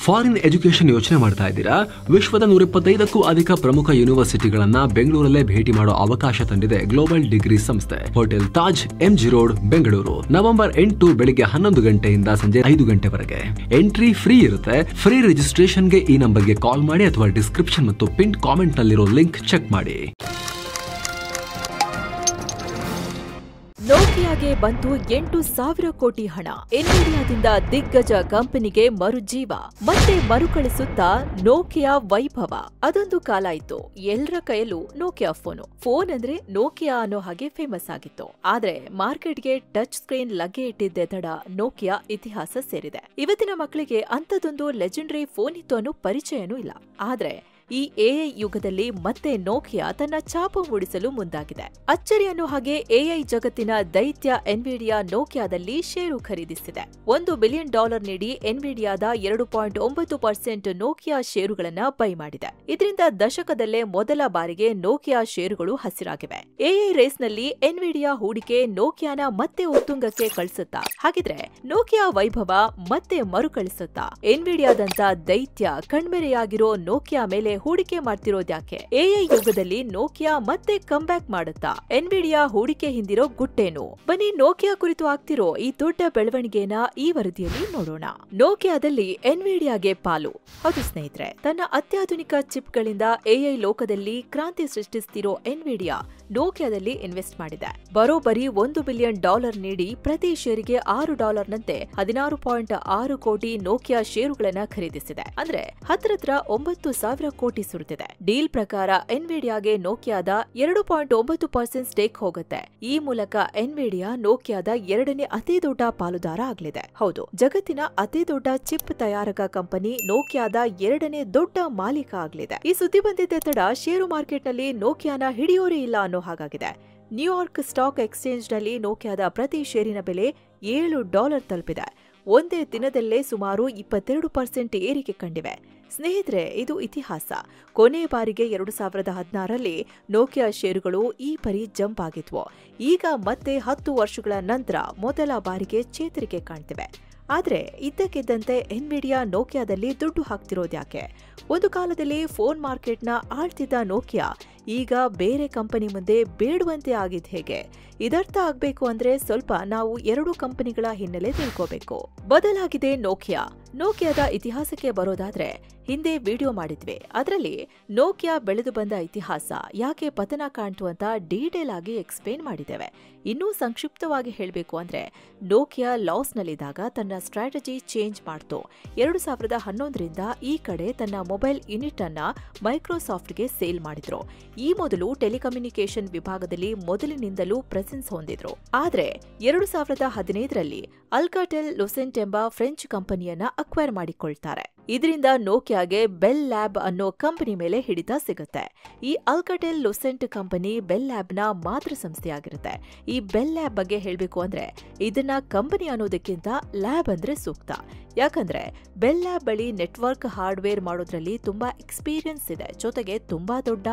Foreign education ಯೋಚನೆ ಮಾಡ್ತಾ ಇದ್ದೀರಾ? ವಿಶ್ವದ 125ಕ್ಕೂ ಅಧಿಕ ಪ್ರಮುಖ ಯೂನಿವರ್ಸಿಟಿಗಳನ್ನ ಬೆಂಗಳೂರಲ್ಲೇ ಭೇಟಿ ಮಾಡೋ ಅವಕಾಶ ತಂದಿದೆ ಗ್ಲೋಬಲ್ ಡಿಗ್ರಿ ಸಂಸ್ಥೆ. Hotel Taj, MG road, Bengaluru. November 8 ಬೆಳಿಗ್ಗೆ 11 ಗಂಟೆಯಿಂದ ಸಂಜೆ 5 ಗಂಟೆವರೆಗೆ. ಎಂಟ್ರಿ ಫ್ರೀ ಇರುತ್ತೆ. ಫ್ರೀ ರಿಜಿಸ್ಟ್ರೇಷನ್ಗೆ ಈ ನಂಬರ್ಗೆ ಕಾಲ್ ಮಾಡಿ ಅಥವಾ ಡಿಸ್ಕ್ರಿಪ್ಷನ್ ಮತ್ತು ಪಿನ್ ಕಾಮೆಂಟ್ ನಲ್ಲಿರೋ ಲಿಂಕ್ ಚೆಕ್ ಮಾಡಿ. ನೋಕಿಯಾಗೆ ಬಂತು 8,000 ಕೋಟಿ ಹಣ. ಎನ್ವಿಡಿಯಾದಿಂದ ದಿಗ್ಗಜ ಕಂಪನಿಗೆ ಮರುಜೀವ. ಮತ್ತೆ ಮರುಕಳಿಸುತ್ತಾ ನೋಕಿಯಾ ವೈಭವ. ಅದೊಂದು ಕಾಲ ಇತ್ತು, ಎಲ್ಲರ ಕೈಯಲ್ಲೂ ನೋಕಿಯಾ ಫೋನ್ ಅಂದ್ರೆ ನೋಕಿಯಾ ಅನ್ನೋ ಹಾಗೆ ಫೇಮಸ್ ಆಗಿತ್ತು. ಆದ್ರೆ ಮಾರ್ಕೆಟ್ಗೆ ಟಚ್ ಸ್ಕ್ರೀನ್ ಲಗ್ಗೆ ಇಟ್ಟಿದ್ದೆ ತಡ ನೋಕಿಯಾ ಇತಿಹಾಸ ಸೇರಿದೆ. ಇವತ್ತಿನ ಮಕ್ಕಳಿಗೆ ಅಂಥದ್ದೊಂದು ಲೆಜೆಂಡರಿ ಫೋನ್ ಇತ್ತು ಅನ್ನೋ ಪರಿಚಯನೂ ಇಲ್ಲ. ಆದ್ರೆ ಈ ಎಐ ಯುಗದಲ್ಲಿ ಮತ್ತೆ ನೋಕಿಯಾ ತನ್ನ ಛಾಪು ಮೂಡಿಸಲು ಮುಂದಾಗಿದೆ. ಅಚ್ಚರಿ ಅನ್ನೋ ಹಾಗೆ ಎಐ ಜಗತ್ತಿನ ದೈತ್ಯ ಎನ್ವಿಡಿಯಾ ನೋಕಿಯಾದಲ್ಲಿ ಷೇರು ಖರೀದಿಸಿದೆ. $1 ಬಿಲಿಯನ್ ನೀಡಿ ಎನ್ವಿಡಿಯಾದ 2.9% ನೋಕಿಯಾ ಷೇರುಗಳನ್ನ ಬೈ ಮಾಡಿದೆ. ಇದರಿಂದ ದಶಕದಲ್ಲೇ ಮೊದಲ ಬಾರಿಗೆ ನೋಕಿಯಾ ಷೇರುಗಳು ಹಸಿರಾಗಿವೆ. ಎಐ ರೇಸ್ನಲ್ಲಿ ಎನ್ವಿಡಿಯಾ ಹೂಡಿಕೆ ನೋಕಿಯಾನ ಮತ್ತೆ ಉತ್ತುಂಗಕ್ಕೆ ಕಳಿಸುತ್ತಾ? ಹಾಗಿದ್ರೆ ನೋಕಿಯಾ ವೈಭವ ಮತ್ತೆ ಮರುಕಳಿಸುತ್ತಾ? ಎನ್ವಿಡಿಯಾದಂತ ದೈತ್ಯ ಕಣ್ಮೆರೆಯಾಗಿರೋ ನೋಕಿಯಾ ಮೇಲೆ ಹೂಡಿಕೆ ಮಾಡ್ತಿರೋದ್ಯಾಕೆ? ಎಐ ಯುಗದಲ್ಲಿ ನೋಕಿಯಾ ಮತ್ತೆ ಕಮ್ಬ್ಯಾಕ್ ಮಾಡುತ್ತಾ? ಎನ್ವಿಡಿಯಾ ಹೂಡಿಕೆ ಹಿಂದಿರೋ ಗುಟ್ಟೇನು? ಬನ್ನಿ ನೋಕಿಯಾ ಕುರಿತು ಆಗ್ತಿರೋ ಈ ದೊಡ್ಡ ಬೆಳವಣಿಗೆನ ಈ ವರದಿಯಲ್ಲಿ ನೋಡೋಣ. ನೋಕಿಯಾದಲ್ಲಿ ಎನ್ವಿಡಿಯಾಗೆ ಪಾಲು. ಹೌದು ಸ್ನೇಹಿತರೆ, ತನ್ನ ಅತ್ಯಾಧುನಿಕ ಚಿಪ್ಗಳಿಂದ ಎಐ ಲೋಕದಲ್ಲಿ ಕ್ರಾಂತಿ ಸೃಷ್ಟಿಸ್ತಿರೋ ಎನ್ವಿಡಿಯಾ ನೋಕಿಯಾದಲ್ಲಿ ಇನ್ವೆಸ್ಟ್ ಮಾಡಿದೆ. ಬರೋಬ್ಬರಿ $1 ಬಿಲಿಯನ್ ನೀಡಿ ಪ್ರತಿ ಷೇರಿಗೆ $6ನಂತೆ 16.6 ಕೋಟಿ ನೋಕಿಯಾ ಷೇರುಗಳನ್ನ ಖರೀದಿಸಿದೆ. ಅಂದ್ರೆ ಹತ್ರ 9,000 ಕೋಟಿ ಸುರಿದಿದೆ. ಡೀಲ್ ಪ್ರಕಾರ ಎನ್ವಿಡಿಯಾಗೆ ನೋಕಿಯಾದ 2.9% ಸ್ಟೇಕ್ ಹೋಗುತ್ತೆ. ಈ ಮೂಲಕ ಎನ್ವಿಡಿಯಾ ನೋಕಿಯಾದ 2ನೇ ಅತಿ ದೊಡ್ಡ ಪಾಲುದಾರ ಆಗಲಿದೆ. ಹೌದು, ಜಗತ್ತಿನ ಅತಿ ದೊಡ್ಡ ಚಿಪ್ ತಯಾರಕ ಕಂಪನಿ ನೋಕಿಯಾದ 2ನೇ ದೊಡ್ಡ ಮಾಲೀಕ ಆಗಲಿದೆ. ಈ ಸುದ್ದಿ ಬಂದಿದ್ದ ತಡ ಷೇರು ಮಾರ್ಕೆಟ್ನಲ್ಲಿ ನೋಕಿಯಾನ ಹಿಡಿಯೋರೇ ಇಲ್ಲ ಅನ್ನೋ ಹಾಗಾಗಿದೆ. ನ್ಯೂಯಾರ್ಕ್ ಸ್ಟಾಕ್ ಎಕ್ಸ್ಚೇಂಜ್ ನಲ್ಲಿ ನೋಕಿಯಾದ ಪ್ರತಿ ಷೇರಿನ ಬೆಲೆ $7 ತಲುಪಿದೆ. ಒಂದೇ ದಿನದಲ್ಲೇ ಸುಮಾರು 22% ಏರಿಕೆ ಕಂಡಿವೆ. ಸ್ನೇಹಿತರೆ, ಇದು ಇತಿಹಾಸ. ಕೊನೆ ಬಾರಿಗೆ 2016ರಲ್ಲಿ ನೋಕಿಯಾ ಷೇರುಗಳು ಈ ಪರಿ ಜಂಪ್ ಆಗಿದ್ವು. ಈಗ ಮತ್ತೆ 10 ವರ್ಷಗಳ ನಂತರ ಮೊದಲ ಬಾರಿಗೆ ಚೇತರಿಕೆ ಕಾಣ್ತಿವೆ. ಆದ್ರೆ ಇದ್ದಕ್ಕಿದ್ದಂತೆ ಎನ್ವಿಡಿಯಾ ನೋಕಿಯಾದಲ್ಲಿ ದುಡ್ಡು ಹಾಕ್ತಿರೋದ್ಯಾಕೆ? ಒಂದು ಕಾಲದಲ್ಲಿ ಫೋನ್ ಮಾರ್ಕೆಟ್ನ ಆಳ್ತಿದ್ದ ನೋಕಿಯಾ ಈಗ ಬೇರೆ ಕಂಪನಿ ಮುಂದೆ ಬೇಡುವಂತೆ ಆಗಿದ್ ಹೇಗೆ? ಇದರ್ಥ ಆಗ್ಬೇಕು ಅಂದ್ರೆ ಸ್ವಲ್ಪ ನಾವು 2 ಕಂಪನಿಗಳ ಹಿನ್ನೆಲೆ ತಿಳ್ಕೋಬೇಕು. ಬದಲಾಗಿದೆ ನೋಕಿಯಾ. ನೋಕಿಯಾದ ಇತಿಹಾಸಕ್ಕೆ ಬರೋದಾದ್ರೆ ಹಿಂದೆ ವಿಡಿಯೋ ಮಾಡಿದ್ವಿ. ಅದರಲ್ಲಿ ನೋಕಿಯಾ ಬೆಳೆದು ಬಂದ ಇತಿಹಾಸ, ಯಾಕೆ ಪತನ ಕಾಣ್ತು ಅಂತ ಡೀಟೇಲ್ ಆಗಿ ಎಕ್ಸ್ಪ್ಲೇನ್ ಮಾಡಿದ್ದೇವೆ. ಇನ್ನೂ ಸಂಕ್ಷಿಪ್ತವಾಗಿ ಹೇಳಬೇಕು ಅಂದ್ರೆ ನೋಕಿಯಾ ಲಾಸ್ ನಲ್ಲಿದ್ದಾಗ ತನ್ನ ಸ್ಟ್ರಾಟಜಿ ಚೇಂಜ್ ಮಾಡ್ತು. 2011ರಿಂದ ಈ ಕಡೆ ತನ್ನ ಮೊಬೈಲ್ ಯೂನಿಟ್ ಅನ್ನ ಮೈಕ್ರೋಸಾಫ್ಟ್ಗೆ ಸೇಲ್ ಮಾಡಿದ್ರು. ಈ ಮೊದಲು ಟೆಲಿಕಮ್ಯುನಿಕೇಶನ್ ವಿಭಾಗದಲ್ಲಿ ಮೊದಲಿನಿಂದಲೂ ಪ್ರೆಸೆನ್ಸ್ ಹೊಂದಿದ್ರು. ಆದ್ರೆ 2015ರಲ್ಲಿ ಅಲ್ಕಾಟೆಲ್ ಲುಸೆಂಟ್ ಎಂಬ ಫ್ರೆಂಚ್ ಕಂಪನಿಯನ್ನ ಅಕ್ವೈರ್ ಮಾಡಿಕೊಳ್ತಾರೆ. ಇದರಿಂದ ನೋಕಿಯಾಗೆ ಬೆಲ್ ಲ್ಯಾಬ್ ಅನ್ನೋ ಕಂಪನಿ ಮೇಲೆ ಹಿಡಿತ ಸಿಗುತ್ತೆ. ಈ ಅಲ್ಕಾಟೆಲ್ ಲುಸೆಂಟ್ ಕಂಪನಿ ಬೆಲ್ ಲ್ಯಾಬ್ನ ಮಾತೃ ಸಂಸ್ಥೆಯಾಗಿರುತ್ತೆ. ಈ ಬೆಲ್ ಲ್ಯಾಬ್ ಬಗ್ಗೆ ಹೇಳಬೇಕು ಅಂದ್ರೆ ಇದನ್ನ ಕಂಪನಿ ಅನ್ನೋದಕ್ಕಿಂತ ಲ್ಯಾಬ್ ಅಂದ್ರೆ ಸೂಕ್ತ. ಯಾಕಂದ್ರೆ ಬೆಲ್ ಲ್ಯಾಬ್ ಬಳಿ ನೆಟ್ವರ್ಕ್ ಹಾರ್ಡ್ವೇರ್ ಮಾಡೋದ್ರಲ್ಲಿ ತುಂಬಾ ಎಕ್ಸ್ಪೀರಿಯನ್ಸ್ ಇದೆ. ಜೊತೆಗೆ ತುಂಬಾ ದೊಡ್ಡ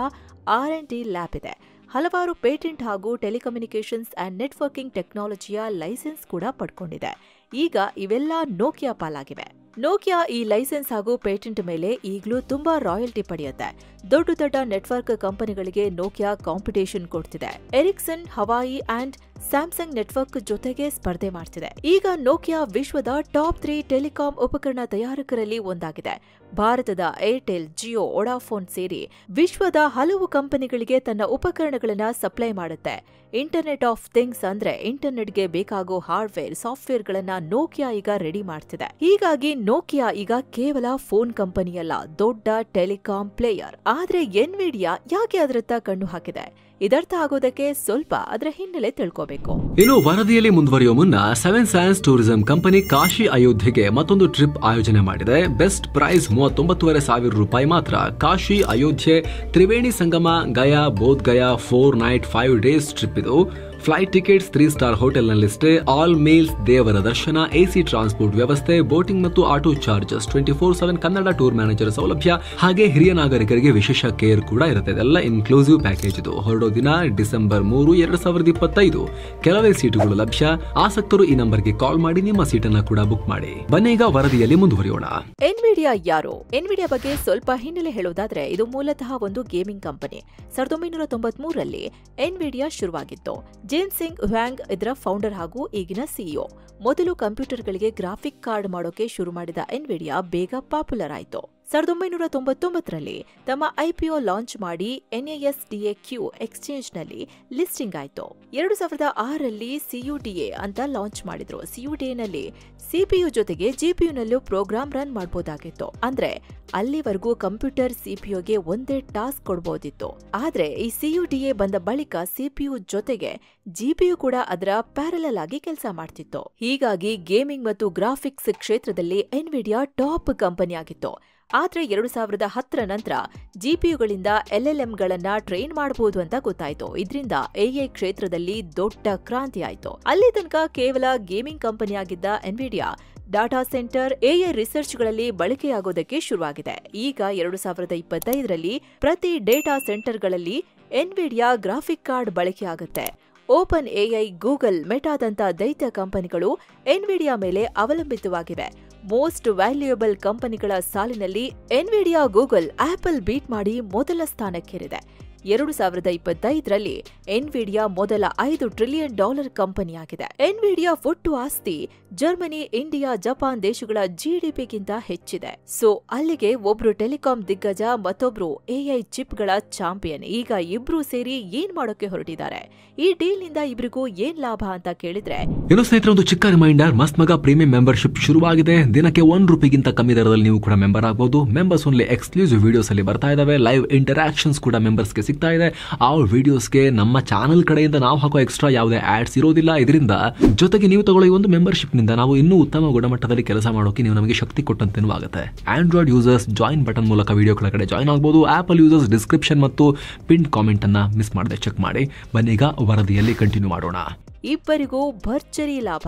R&D ಲ್ಯಾಬ್ ಇದೆ. ಹಲವಾರು ಪೇಟೆಂಟ್ ಹಾಗೂ ಟೆಲಿಕಮ್ಯುನಿಕೇಷನ್ಸ್ ಅಂಡ್ ನೆಟ್ವರ್ಕಿಂಗ್ ಟೆಕ್ನಾಲಜಿಯ ಲೈಸೆನ್ಸ್ ಕೂಡ ಪಡ್ಕೊಂಡಿದೆ. ಈಗ ಇವೆಲ್ಲ ನೋಕಿಯಾ ಪಾಲಾಗಿವೆ. ನೋಕಿಯಾ ಈ ಲೈಸೆನ್ಸ್ ಹಾಗೂ ಪೇಟೆಂಟ್ ಮೇಲೆ ಈಗಲೂ ತುಂಬಾ ರಾಯಲ್ಟಿ ಪಡೆಯುತ್ತೆ. ದೊಡ್ಡ ದೊಡ್ಡ ನೆಟ್ವರ್ಕ್ ಕಂಪನಿಗಳಿಗೆ ನೋಕಿಯಾ ಕಾಂಪಿಟೇಷನ್ ಕೊಡ್ತಿದೆ. Ericsson, Hawaii and Samsung network ಜೊತೆಗೆ ಸ್ಪರ್ಧೆ ಮಾಡ್ತಿದೆ. ಈಗ ನೋಕಿಯಾ ವಿಶ್ವದ ಟಾಪ್ 3 ಟೆಲಿಕಾಂ ಉಪಕರಣ ತಯಾರಕರಲ್ಲಿ ಒಂದಾಗಿದೆ. ಭಾರತದ ಏರ್ಟೆಲ್, ಜಿಯೋ, ವೊಡಾಫೋನ್ ಸೇರಿ ವಿಶ್ವದ ಹಲವು ಕಂಪನಿಗಳಿಗೆ ತನ್ನ ಉಪಕರಣಗಳನ್ನ ಸಪ್ಲೈ ಮಾಡುತ್ತೆ. ಇಂಟರ್ನೆಟ್ ಆಫ್ ಥಿಂಗ್ಸ್ ಅಂದ್ರೆ ಇಂಟರ್ನೆಟ್ಗೆ ಬೇಕಾಗೋ ಹಾರ್ಡ್ವೇರ್, ಸಾಫ್ಟ್ವೇರ್ಗಳನ್ನ ನೋಕಿಯಾ ಈಗ ರೆಡಿ ಮಾಡ್ತಿದೆ. ಹೀಗಾಗಿ ನೋಕಿಯಾ ಈಗ ಕೇವಲ ಫೋನ್ ಕಂಪನಿಯಲ್ಲ, ದೊಡ್ಡ ಟೆಲಿಕಾಂ ಪ್ಲೇಯರ್. ಆದ್ರೆ ಎನ್ವಿಡಿಯಾ ಯಾಕೆ ಅದರತ್ತ ಕಣ್ಣು ಹಾಕಿದೆ? ಇದರ್ಥ ಆಗೋದಕ್ಕೆ ಸ್ವಲ್ಪ ಅದರ ಹಿನ್ನೆಲೆ ತಿಳ್ಕೋಬೇಕು. ಇನ್ನು ವರದಿಯಲ್ಲಿ ಮುಂದುವರಿಯುವ ಮುನ್ನ 7 ಸೈನ್ಸ್ ಟೂರಿಸಂ ಕಂಪನಿ ಕಾಶಿ ಅಯೋಧ್ಯೆಗೆ ಮತ್ತೊಂದು ಟ್ರಿಪ್ ಆಯೋಜನೆ ಮಾಡಿದೆ. ಬೆಸ್ಟ್ ಪ್ರೈಸ್ $39,500 ಮಾತ್ರ. Kashi Ayodhya Triveni Sangam Gaya Bodh Gaya 4 night 5 days trip ಇದು. ಫ್ಲೈಟ್ ಟಿಕೆಟ್ಸ್ 3 ಸ್ಟಾರ್ ಹೋಟೆಲ್ನಲ್ಲಿ ಸ್ಟೇ, ಆಲ್ ಮೇಲ್ಸ್ ದೇವರ ದರ್ಶನ, ಎಸಿ ಟ್ರಾನ್ಸ್ಪೋರ್ಟ್ ವ್ಯವಸ್ಥೆ, ಬೋಟಿಂಗ್ ಮತ್ತು auto charges, 24/7 Kannada tour manager ಸೌಲಭ್ಯ, ಹಾಗೆ ಹಿರಿಯ ನಾಗರಿಕರಿಗೆ ವಿಶೇಷ ಕೇರ್ ಕೂಡ ಇರುತ್ತೆ. ಇದೆಲ್ಲ ಇನ್ಕ್ಲೂಸಿವ್ ಪ್ಯಾಕೇಜ್ ಇದು. ಹೊರಡೋ ದಿನ ಡಿಸೆಂಬರ್ 3, 2025. ಕೆಲವೇ ಸೀಟುಗಳು ಲಭ್ಯ. ಆಸಕ್ತರು ಈ ನಂಬರ್ಗೆ ಕಾಲ್ ಮಾಡಿ ನಿಮ್ಮ ಸೀಟನ್ನ ಕೂಡ ಬುಕ್ ಮಾಡಿ. ಬನ್ನಿ ಈಗ ವರದಿಯಲ್ಲಿ ಮುಂದುವರಿಯೋಣ. ಎನ್ವಿಡಿಯಾ ಯಾರು? ಎನ್ವಿಡಿಯಾ ಬಗ್ಗೆ ಸ್ವಲ್ಪ ಹಿನ್ನೆಲೆ ಹೇಳೋದಾದ್ರೆ, ಇದು ಮೂಲತಃ ಒಂದು ಗೇಮಿಂಗ್ ಕಂಪನಿ. 1993ರಲ್ಲಿ ಎನ್ವಿಡಿಯಾ ಶುರುವಾಗಿತ್ತು. ಜೆನ್ಸೆಂಗ್ ಹ್ವಾಂಗ್ ಇದರ ಫೌಂಡರ್ ಹಾಗೂ ಈಗಿನ ಸಿಇಒ. ಮೊದಲು ಕಂಪ್ಯೂಟರ್ಗಳಿಗೆ ಗ್ರಾಫಿಕ್ ಕಾರ್ಡ್ ಮಾಡೋಕೆ ಶುರು ಮಾಡಿದ ಎನ್ವಿಡಿಯಾ ಬೇಗ ಪಾಪ್ಯುಲರ್ ಆಯಿತು. 1999ರಲ್ಲಿ ತಮ್ಮ ಐಪಿಒ ಲಾಂಚ್ ಮಾಡಿ NASDAQ ಎಕ್ಸ್ಚೇಂಜ್ನಲ್ಲಿ ಲಿಸ್ಟಿಂಗ್ ಆಯಿತು. 2006ರಲ್ಲಿ CUDA ಅಂತ ಲಾಂಚ್ ಮಾಡಿದ್ರು. CUDAನಲ್ಲಿ CPU ಜೊತೆಗೆ GPUನಲ್ಲೂ ಪ್ರೋಗ್ರಾಮ್ ರನ್ ಮಾಡಬಹುದಾಗಿತ್ತು. ಅಂದ್ರೆ ಅಲ್ಲಿವರೆಗೂ ಕಂಪ್ಯೂಟರ್ CPUಗೆ ಒಂದೇ ಟಾಸ್ಕ್ ಕೊಡಬಹುದಿತ್ತು. ಆದ್ರೆ ಈ CUDA ಬಂದ ಬಳಿಕ CPU ಜೊತೆಗೆ GPU ಕೂಡ ಅದರ ಪ್ಯಾರಲಲ್ ಆಗಿ ಕೆಲಸ ಮಾಡ್ತಿತ್ತು. ಹೀಗಾಗಿ ಗೇಮಿಂಗ್ ಮತ್ತು ಗ್ರಾಫಿಕ್ಸ್ ಕ್ಷೇತ್ರದಲ್ಲಿ ಎನ್ವಿಡಿಯಾ ಟಾಪ್ ಕಂಪನಿ ಆಗಿತ್ತು. ಆದ್ರೆ 2010ರ ನಂತರ GPUಗಳಿಂದ LLMಗಳನ್ನ ಟ್ರೈನ್ ಮಾಡಬಹುದು ಅಂತ ಗೊತ್ತಾಯ್ತು. ಇದರಿಂದ AI ಕ್ಷೇತ್ರದಲ್ಲಿ ದೊಡ್ಡ ಕ್ರಾಂತಿ ಆಯ್ತು. ಅಲ್ಲಿ ತನಕ ಕೇವಲ ಗೇಮಿಂಗ್ ಕಂಪನಿಯಾಗಿದ್ದ ಎನ್ವಿಡಿಯಾ ಡಾಟಾ ಸೆಂಟರ್ AI ರಿಸರ್ಚ್ಗಳಲ್ಲಿ ಬಳಕೆಯಾಗೋದಕ್ಕೆ ಶುರುವಾಗಿದೆ. ಈಗ 2025ರಲ್ಲಿ ಪ್ರತಿ ಡೇಟಾ ಸೆಂಟರ್ಗಳಲ್ಲಿ ಎನ್ವಿಡಿಯಾ ಗ್ರಾಫಿಕ್ ಕಾರ್ಡ್ ಬಳಕೆಯಾಗುತ್ತೆ. ಓಪನ್ AI, ಗೂಗಲ್, ಮೆಟಾದಂತ ದೈತ್ಯ ಕಂಪನಿಗಳು ಎನ್ವಿಡಿಯಾ ಮೇಲೆ ಅವಲಂಬಿತವಾಗಿವೆ. ಮೋಸ್ಟ್ ವ್ಯಾಲ್ಯೂಯಬಲ್ ಕಂಪನಿಗಳ ಸಾಲಿನಲ್ಲಿ ಎನ್ವಿಡಿಯಾ ಗೂಗಲ್, ಆಪಲ್ ಬೀಟ್ ಮಾಡಿ ಮೊದಲ ಸ್ಥಾನಕ್ಕೇರಿದೆ. 2025ರಲ್ಲಿ ಎನ್ವಿಡಿಯಾ ಮೊದಲ $5 ಟ್ರಿಲಿಯನ್ ಕಂಪನಿಯಾಗಿದೆ. ಎನ್ವಿಡಿಯಾ ಒಟ್ಟು ಆಸ್ತಿ ಜರ್ಮನಿ, ಇಂಡಿಯಾ, ಜಪಾನ್ ದೇಶಗಳ GDPಗಿಂತ ಹೆಚ್ಚಿದೆ. ಸೊ ಅಲ್ಲಿಗೆ ಒಬ್ರು ಟೆಲಿಕಾಂ ದಿಗ್ಗಜ, ಮತ್ತೊಬ್ರು AI ಚಿಪ್ಗಳ ಚಾಂಪಿಯನ್. ಈಗ ಇಬ್ರು ಸೇರಿ ಏನ್ ಮಾಡೋಕೆ ಹೊರಟಿದ್ದಾರೆ? ಈ ಡೀಲ್ ನಿಂದ ಇಬ್ರಿಗೂ ಏನ್ ಲಾಭ ಅಂತ ಕೇಳಿದ್ರೆ, ಇನ್ನು ಸ್ನೇಹಿತರೆ ಒಂದು ಚಿಕ್ಕ ರಿಮೈಂಡರ್, ಮಸ್ತ್ ಮಗ ಪ್ರೀಮಿಯಂ ಮೆಂಬರ್ಶಿಪ್ ಶುರುವಾಗಿದೆ. ದಿನಕ್ಕೆ ₹1ಗಿಂತ ಕಮ್ಮಿ ದರದಲ್ಲಿ ನೀವು ಕೂಡ ಮೆಂಬರ್ ಆಗಬಹುದು. ಮೆಂಬರ್ಸ್ ಓನ್ಲಿ ಎಕ್ಸ್ಕ್ಲೂಸಿವ್ ವಿಡಿಯೋಸ್ ಅಲ್ಲಿ ಬರ್ತಾ ಇದಾವೆ. ಲೈವ್ ಇಂಟರಾಕ್ಷನ್ಸ್ ಕೂಡ ಮೆಂಬರ್ಸ್ಗೆ ಸಿಗ್ತಾ ಇದೆ. ಆ ವಿಡಿಯೋಸ್ಗೆ ನಮ್ಮ ಚಾನೆಲ್ ಕಡೆಯಿಂದ ನಾವು ಹಾಕೋ ಎಕ್ಸ್ಟ್ರಾ ಯಾವುದೇ ಆಡ್ಸ್ ಇರೋದಿಲ್ಲ. ಇದರಿಂದ ಜೊತೆಗೆ ನೀವು ತಗೊಳ್ಳೋ ಈ ಒಂದು ಮೆಂಬರ್ಶಿಪ್ ನಿಂದ ನಾವು ಇನ್ನೂ ಉತ್ತಮ ಗುಣಮಟ್ಟದಲ್ಲಿ ಕೆಲಸ ಮಾಡೋಕೆ ನೀವು ನಮಗೆ ಶಕ್ತಿ ಕೊಟ್ಟಂತೆನೂ ಆಗುತ್ತೆ. ಆಂಡ್ರಾಯ್ಡ್ ಯೂಸರ್ಸ್ ಜಾಯಿನ್ ಬಟನ್ ಮೂಲಕ ವಿಡಿಯೋ ಕೆಳಗಡೆ ಜಾಯಿನ್ ಆಗಬಹುದು. ಆಪಲ್ ಯೂಸರ್ಸ್ ಡಿಸ್ಕ್ರಿಪ್ಷನ್ ಮತ್ತು ಪಿನ್ ಕಾಮೆಂಟ್ ಅನ್ನ ಮಿಸ್ ಮಾಡದೆ ಚೆಕ್ ಮಾಡಿ. ಬನ್ನೀಗ ವರದಿಯಲ್ಲಿ ಕಂಟಿನ್ಯೂ ಮಾಡೋಣ. ಇಬ್ಬರಿಗೂ ಭರ್ಜರಿ ಲಾಭ.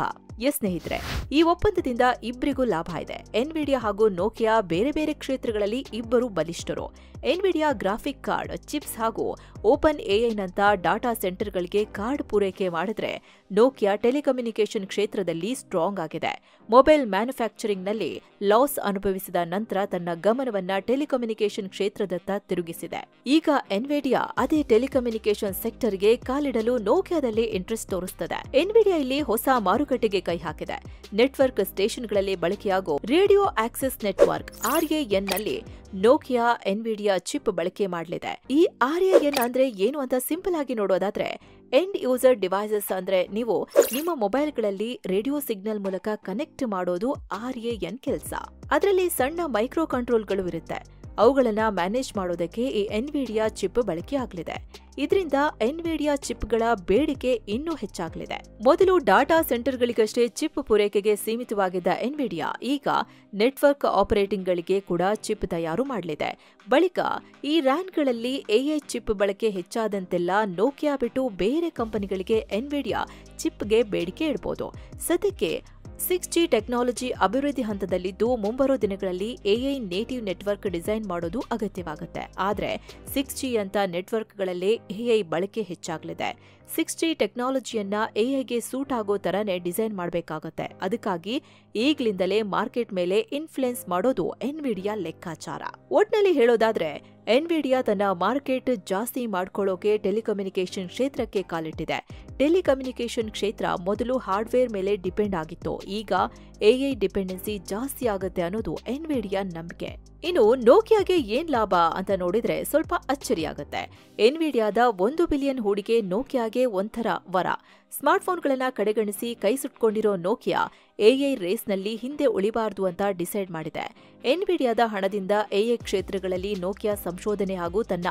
ಎಸ್ ಸ್ನೇಹಿತರೆ, ಈ ಒಪ್ಪಂದದಿಂದ ಇಬ್ಬರಿಗೂ ಲಾಭ ಇದೆ. ಎನ್ವಿಡಿಯಾ ಹಾಗೂ ನೋಕಿಯಾ ಬೇರೆ ಬೇರೆ ಕ್ಷೇತ್ರಗಳಲ್ಲಿ ಇಬ್ಬರು ಬಲಿಷ್ಠರು. ಎನ್ವಿಡಿಯಾ ಗ್ರಾಫಿಕ್ ಕಾರ್ಡ್, ಚಿಪ್ಸ್ ಹಾಗೂ ಓಪನ್ AI-ನಂತ ಡಾಟಾ ಸೆಂಟರ್ಗಳಿಗೆ ಕಾರ್ಡ್ ಪೂರೈಕೆ ಮಾಡಿದ್ರೆ, ನೋಕಿಯಾ ಟೆಲಿಕಮ್ಯುನಿಕೇಷನ್ ಕ್ಷೇತ್ರದಲ್ಲಿ ಸ್ಟ್ರಾಂಗ್ ಆಗಿದೆ. ಮೊಬೈಲ್ ಮ್ಯಾನುಫ್ಯಾಕ್ಚರಿಂಗ್ನಲ್ಲಿ ಲಾಸ್ ಅನುಭವಿಸಿದ ನಂತರ ತನ್ನ ಗಮನವನ್ನ ಟೆಲಿಕಮ್ಯುನಿಕೇಷನ್ ಕ್ಷೇತ್ರದತ್ತ ತಿರುಗಿಸಿದೆ. ಈಗ ಎನ್ವಿಡಿಯಾ ಅದೇ ಟೆಲಿಕಮ್ಯುನಿಕೇಷನ್ ಸೆಕ್ಟರ್ಗೆ ಕಾಲಿಡಲು ನೋಕಿಯಾದಲ್ಲಿ ಇಂಟ್ರೆಸ್ಟ್ ತೋರಿಸುತ್ತದೆ. ಎನ್ವಿಡಿಯಾ ಇಲ್ಲಿ ಹೊಸ ಮಾರುಕಟ್ಟೆಗೆ ಕೈ ಹಾಕಿದೆ. ನೆಟ್ವರ್ಕ್ ಸ್ಟೇಷನ್ಗಳಲ್ಲಿ ಬಳಕೆಯಾಗೋ ರೇಡಿಯೋ ಆಕ್ಸೆಸ್ ನೆಟ್ವರ್ಕ್ RAN ನಲ್ಲಿ ನೋಕಿಯಾ ಎನ್ವಿಡಿಯಾ ಚಿಪ್ ಬಳಕೆ ಮಾಡಲಿದೆ. ಈ RAN ಅಂದ್ರೆ ಏನು ಅಂತ ಸಿಂಪಲ್ ಆಗಿ ನೋಡೋದಾದ್ರೆ, ಎಂಡ್ ಯೂಸರ್ ಡಿವೈಸಸ್ ಅಂದ್ರೆ ನೀವು ನಿಮ್ಮ ಮೊಬೈಲ್ಗಳಲ್ಲಿ ರೇಡಿಯೋ ಸಿಗ್ನಲ್ ಮೂಲಕ ಕನೆಕ್ಟ್ ಮಾಡೋದು RAN ಕೆಲಸ. ಅದರಲ್ಲಿ ಸಣ್ಣ ಮೈಕ್ರೋ ಕಂಟ್ರೋಲ್ಗಳು ಇರುತ್ತೆ. ಅವುಗಳನ್ನ ಮ್ಯಾನೇಜ್ ಮಾಡೋದಕ್ಕೆ ಈ ಎನ್ವಿಡಿಯಾ ಚಿಪ್ ಬಳಕೆ ಆಗಲಿದೆ. ಇದರಿಂದ ಎನ್ವಿಡಿಯಾ ಚಿಪ್ಗಳ ಬೇಡಿಕೆ ಇನ್ನೂ ಹೆಚ್ಚಾಗಲಿದೆ. ಮೊದಲು ಡಾಟಾ ಸೆಂಟರ್ಗಳಿಗಷ್ಟೇ ಚಿಪ್ ಪೂರೈಕೆಗೆ ಸೀಮಿತವಾಗಿದ್ದ ಎನ್ವಿಡಿಯಾ ಈಗ ನೆಟ್ವರ್ಕ್ ಆಪರೇಟಿಂಗ್ಗಳಿಗೆ ಕೂಡ ಚಿಪ್ ತಯಾರು ಮಾಡಲಿದೆ. ಬಳಿಕ ಈ ರ್ಯಾನ್ಗಳಲ್ಲಿ AI ಚಿಪ್ ಬಳಕೆ ಹೆಚ್ಚಾದಂತೆಲ್ಲ ನೋಕಿಯಾ ಬಿಟ್ಟು ಬೇರೆ ಕಂಪನಿಗಳಿಗೆ ಎನ್ವಿಡಿಯಾ ಚಿಪ್ಗೆ ಬೇಡಿಕೆ ಇಡಬಹುದು. ಸದ್ಯಕ್ಕೆ 6G ಟೆಕ್ನಾಲಜಿ ಅಭಿವೃದ್ಧಿ ಹಂತದಲ್ಲಿದ್ದು, ಮುಂಬರೋ ದಿನಗಳಲ್ಲಿ AI ನೇಟಿವ್ ನೆಟ್ವರ್ಕ್ ಡಿಸೈನ್ ಮಾಡೋದು ಅಗತ್ಯವಾಗುತ್ತೆ. ಆದರೆ 6G ಅಂತ ನೆಟ್ವರ್ಕ್ಗಳಲ್ಲೇ AI ಬಳಕೆ ಹೆಚ್ಚಾಗಲಿದೆ. 6G ಟೆಕ್ನಾಲಜಿಯನ್ನ AIಗೆ ಸೂಟ್ ಆಗೋ ತರನೇ ಡಿಸೈನ್ ಮಾಡಬೇಕಾಗುತ್ತೆ. ಅದಕ್ಕಾಗಿ ಈಗ್ಲಿಂದಲೇ ಮಾರ್ಕೆಟ್ ಮೇಲೆ ಇನ್ಫ್ಲುಯೆನ್ಸ್ ಮಾಡೋದು ಎನ್ವಿಡಿಯಾ ಲೆಕ್ಕಾಚಾರ. ಒಟ್ನಲ್ಲಿ ಹೇಳೋದಾದ್ರೆ, ಎನ್ವಿಡಿಯಾ ತನ್ನ ಮಾರ್ಕೆಟ್ ಜಾಸ್ತಿ ಮಾಡ್ಕೊಳ್ಳೋಕೆ ಟೆಲಿಕಮ್ಯುನಿಕೇಷನ್ ಕ್ಷೇತ್ರಕ್ಕೆ ಕಾಲಿಟ್ಟಿದೆ. ಟೆಲಿಕಮ್ಯುನಿಕೇಷನ್ ಕ್ಷೇತ್ರ ಮೊದಲು ಹಾರ್ಡ್ವೇರ್ ಮೇಲೆ ಡಿಪೆಂಡ್ ಆಗಿತ್ತು. ಈಗ AI ಡಿಪೆಂಡೆನ್ಸಿ ಜಾಸ್ತಿ ಆಗುತ್ತೆ ಅನ್ನೋದು ಎನ್ವಿಡಿಯಾ ನಂಬಿಕೆ. ಇನ್ನು ನೋಕಿಯಾಗೆ ಏನ್ ಲಾಭ ಅಂತ ನೋಡಿದ್ರೆ ಸ್ವಲ್ಪ ಅಚ್ಚರಿಯಾಗುತ್ತೆ. ಎನ್ವಿಡಿಯಾದ $1 ಬಿಲಿಯನ್ ಹೂಡಿಕೆ ನೋಕಿಯಾಗೆ ಒಂಥರ ವರ. ಸ್ಮಾರ್ಟ್ಫೋನ್ಗಳನ್ನ ಕಡೆಗಣಿಸಿ ಕೈ ಸುಟ್ಕೊಂಡಿರೋ ನೋಕಿಯಾ AI ರೇಸ್ನಲ್ಲಿ ಹಿಂದೆ ಉಳಿಬಾರದು ಅಂತ ಡಿಸೈಡ್ ಮಾಡಿದೆ. ಎನ್ವಿಡಿಯಾದ ಹಣದಿಂದ AI ಕ್ಷೇತ್ರಗಳಲ್ಲಿ ನೋಕಿಯಾ ಸಂಶೋಧನೆ ಹಾಗೂ ತನ್ನ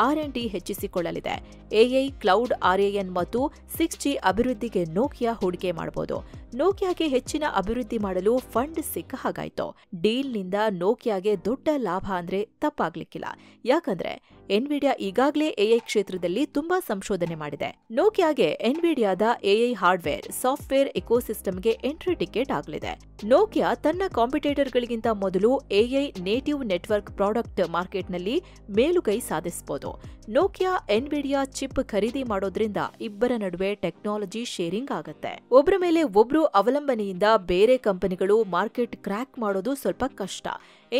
R&D ಹೆಚ್ಚಿಸಿಕೊಳ್ಳಲಿದೆ. AI, ಕ್ಲೌಡ್, RAN ಮತ್ತು 6G ಅಭಿವೃದ್ಧಿಗೆ ನೋಕಿಯಾ ಹೂಡಿಕೆ ಮಾಡಬಹುದು. ನೋಕಿಯಾಗೆ ಹೆಚ್ಚಿನ ಅಭಿವೃದ್ಧಿ ಮಾಡಲು ಫಂಡ್ ಸಿಕ್ಕ ಹಾಗಾಯ್ತು. ಡೀಲ್ನಿಂದ ನೋಕಿಯಾಗೆ ದೊಡ್ಡ ಲಾಭ ಅಂದ್ರೆ ತಪ್ಪಾಗ್ಲಿಕ್ಕಿಲ್ಲ. ಯಾಕಂದ್ರೆ ಎನ್ವಿಡಿಯಾ ಈಗಾಗಲೇ ಎಐ ಕ್ಷೇತ್ರದಲ್ಲಿ ತುಂಬಾ ಸಂಶೋಧನೆ ಮಾಡಿದೆ. ನೋಕಿಯಾಗೆ ಎನ್ವಿಡಿಯಾದ ಎಐ ಹಾರ್ಡ್ವೇರ್, ಸಾಫ್ಟ್ವೇರ್ ಎಕೋಸಿಸ್ಟಮ್ಗೆ ಎಂಟ್ರಿ ಟಿಕೆಟ್ ಆಗಲಿದೆ. ನೋಕಿಯಾ ತನ್ನ ಕಾಂಪಿಟೇಟರ್ಗಳಿಗಿಂತ ಮೊದಲು ಎಐ ನೇಟಿವ್ ನೆಟ್ವರ್ಕ್ ಪ್ರಾಡಕ್ಟ್ ಮಾರ್ಕೆಟ್ನಲ್ಲಿ ಮೇಲುಗೈ ಸಾಧಿಸಬಹುದು. ನೋಕಿಯಾ ಎನ್ವಿಡಿಯಾ ಚಿಪ್ ಖರೀದಿ ಮಾಡೋದ್ರಿಂದ ಇಬ್ಬರ ನಡುವೆ ಟೆಕ್ನಾಲಜಿ ಶೇರಿಂಗ್ ಆಗತ್ತೆ. ಒಬ್ಬರ ಮೇಲೆ ಒಬ್ರು ಅವಲಂಬನೆಯಿಂದ ಬೇರೆ ಕಂಪನಿಗಳು ಮಾರ್ಕೆಟ್ ಕ್ರ್ಯಾಕ್ ಮಾಡೋದು ಸ್ವಲ್ಪ ಕಷ್ಟ.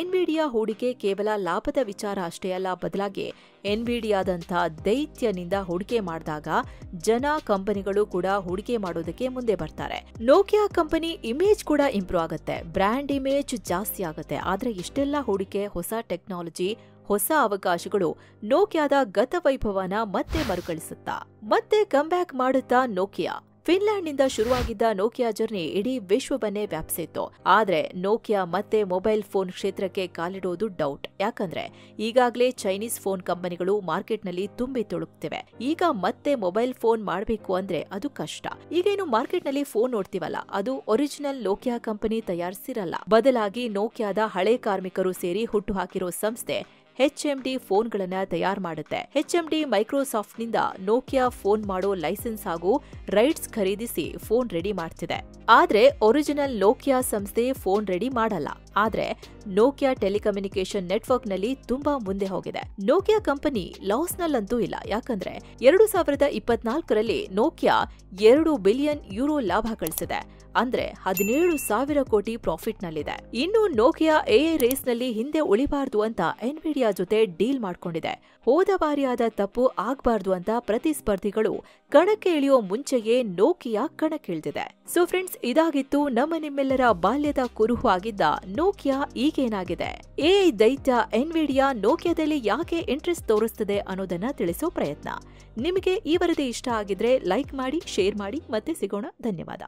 ಎನ್ವಿಡಿಯಾ ಹೂಡಿಕೆ ಕೇವಲ ಲಾಭದ ವಿಚಾರ ಅಷ್ಟೇ ಅಲ್ಲ, ಬದಲಾಗಿ ಎನ್ವಿಡಿಯಾದಂಥ ದೈತ್ಯನಿಂದ ಹೂಡಿಕೆ ಮಾಡಿದಾಗ ಜನ ಕಂಪನಿಗಳು ಕೂಡ ಹೂಡಿಕೆ ಮಾಡೋದಕ್ಕೆ ಮುಂದೆ ಬರ್ತಾರೆ. ನೋಕಿಯಾ ಕಂಪನಿ ಇಮೇಜ್ ಕೂಡ ಇಂಪ್ರೂವ್ ಆಗುತ್ತೆ, ಬ್ರ್ಯಾಂಡ್ ಇಮೇಜ್ ಜಾಸ್ತಿ ಆಗುತ್ತೆ. ಆದ್ರೆ ಇಷ್ಟೆಲ್ಲ ಹೂಡಿಕೆ, ಹೊಸ ಟೆಕ್ನಾಲಜಿ, ಹೊಸ ಅವಕಾಶಗಳು ನೋಕಿಯಾದ ಗತವೈಭವನ ಮತ್ತೆ ಮರುಕಳಿಸುತ್ತಾ, ಮತ್ತೆ ಕಮ್ಬ್ಯಾಕ್ ಮಾಡುತ್ತಾ ನೋಕಿಯಾ. ಫಿನ್ಲ್ಯಾಂಡ್ನಿಂದ ಶುರುವಾಗಿದ್ದ ನೋಕಿಯಾ ಜರ್ನಿ ಇಡೀ ವಿಶ್ವವನ್ನೇ ವ್ಯಾಪಿಸಿತ್ತು. ಆದ್ರೆ ನೋಕಿಯಾ ಮತ್ತೆ ಮೊಬೈಲ್ ಫೋನ್ ಕ್ಷೇತ್ರಕ್ಕೆ ಕಾಲಿಡೋದು ಡೌಟ್. ಯಾಕಂದ್ರೆ ಈಗಾಗಲೇ ಚೈನೀಸ್ ಫೋನ್ ಕಂಪನಿಗಳು ಮಾರ್ಕೆಟ್ನಲ್ಲಿ ತುಂಬಿ ತುಳುಕ್ತಿವೆ. ಈಗ ಮತ್ತೆ ಮೊಬೈಲ್ ಫೋನ್ ಮಾಡಬೇಕು ಅಂದ್ರೆ ಅದು ಕಷ್ಟ. ಈಗೇನು ಮಾರ್ಕೆಟ್ನಲ್ಲಿ ಫೋನ್ ನೋಡ್ತೀವಲ್ಲ, ಅದು ಒರಿಜಿನಲ್ ನೋಕಿಯಾ ಕಂಪನಿ ತಯಾರಿಸಿರಲ್ಲ. ಬದಲಾಗಿ ನೋಕಿಯಾದ ಹಳೆ ಕಾರ್ಮಿಕರು ಸೇರಿ ಹುಟ್ಟುಹಾಕಿರೋ ಸಂಸ್ಥೆ HMD ಫೋನ್ಗಳನ್ನ ತಯಾರು ಮಾಡುತ್ತೆ. HMD ಮೈಕ್ರೋಸಾಫ್ಟ್ನಿಂದ ನೋಕಿಯಾ ಫೋನ್ ಮಾಡೋ ಲೈಸೆನ್ಸ್ ಹಾಗೂ ರೈಟ್ಸ್ ಖರೀದಿಸಿ ಫೋನ್ ರೆಡಿ ಮಾಡ್ತಿದೆ. ಆದ್ರೆ ಒರಿಜಿನಲ್ ನೋಕಿಯಾ ಸಂಸ್ಥೆ ಫೋನ್ ರೆಡಿ ಮಾಡಲ್ಲ. ಆದ್ರೆ ನೋಕಿಯಾ ಟೆಲಿಕಮ್ಯುನಿಕೇಶನ್ ನೆಟ್ವರ್ಕ್ನಲ್ಲಿ ತುಂಬಾ ಮುಂದೆ ಹೋಗಿದೆ. ನೋಕಿಯಾ ಕಂಪನಿ ಲಾಸ್ನಲ್ಲಂತೂ ಇಲ್ಲ. ಯಾಕಂದ್ರೆ 2024ರಲ್ಲಿ ನೋಕಿಯಾ 2 ಬಿಲಿಯನ್ ಯೂರೋ ಲಾಭ ಗಳಿಸಿದೆ. ಅಂದ್ರೆ 17,000 ಕೋಟಿ ಪ್ರಾಫಿಟ್ನಲ್ಲಿದೆ. ಇನ್ನು ನೋಕಿಯಾ ಎಐ ರೇಸ್ನಲ್ಲಿ ಹಿಂದೆ ಉಳಿಬಾರ್ದು ಅಂತ ಎನ್ವಿಡಿಯಾ ಜೊತೆ ಡೀಲ್ ಮಾಡ್ಕೊಂಡಿದೆ. ಹೋದ ಬಾರಿಯಾದ ತಪ್ಪು ಆಗ್ಬಾರ್ದು ಅಂತ ಪ್ರತಿಸ್ಪರ್ಧಿಗಳು ಕಣಕ್ಕೆ ಇಳಿಯೋ ಮುಂಚೆಯೇ ನೋಕಿಯಾ ಕಣಕ್ಕಿಳಿದಿದೆ. ಸೊ ಫ್ರೆಂಡ್ಸ್, ಇದಾಗಿತ್ತು ನಿಮ್ಮೆಲ್ಲರ ಬಾಲ್ಯದ ಕುರುಹು ಆಗಿದ್ದ ನೋಕಿಯಾ ಈಗೇನಾಗಿದೆ. ಎಐ ದೈತ್ಯ ಎನ್ವಿಡಿಯಾ ನೋಕಿಯಾದಲ್ಲಿ ಯಾಕೆ ಇಂಟ್ರೆಸ್ಟ್ ತೋರಿಸುತ್ತದೆ ಅನ್ನೋದನ್ನ ತಿಳಿಸೋ ಪ್ರಯತ್ನ. ನಿಮಗೆ ಈ ವರದಿ ಇಷ್ಟ ಆಗಿದ್ರೆ ಲೈಕ್ ಮಾಡಿ, ಶೇರ್ ಮಾಡಿ, ಮತ್ತೆ ಸಿಗೋಣ. ಧನ್ಯವಾದ.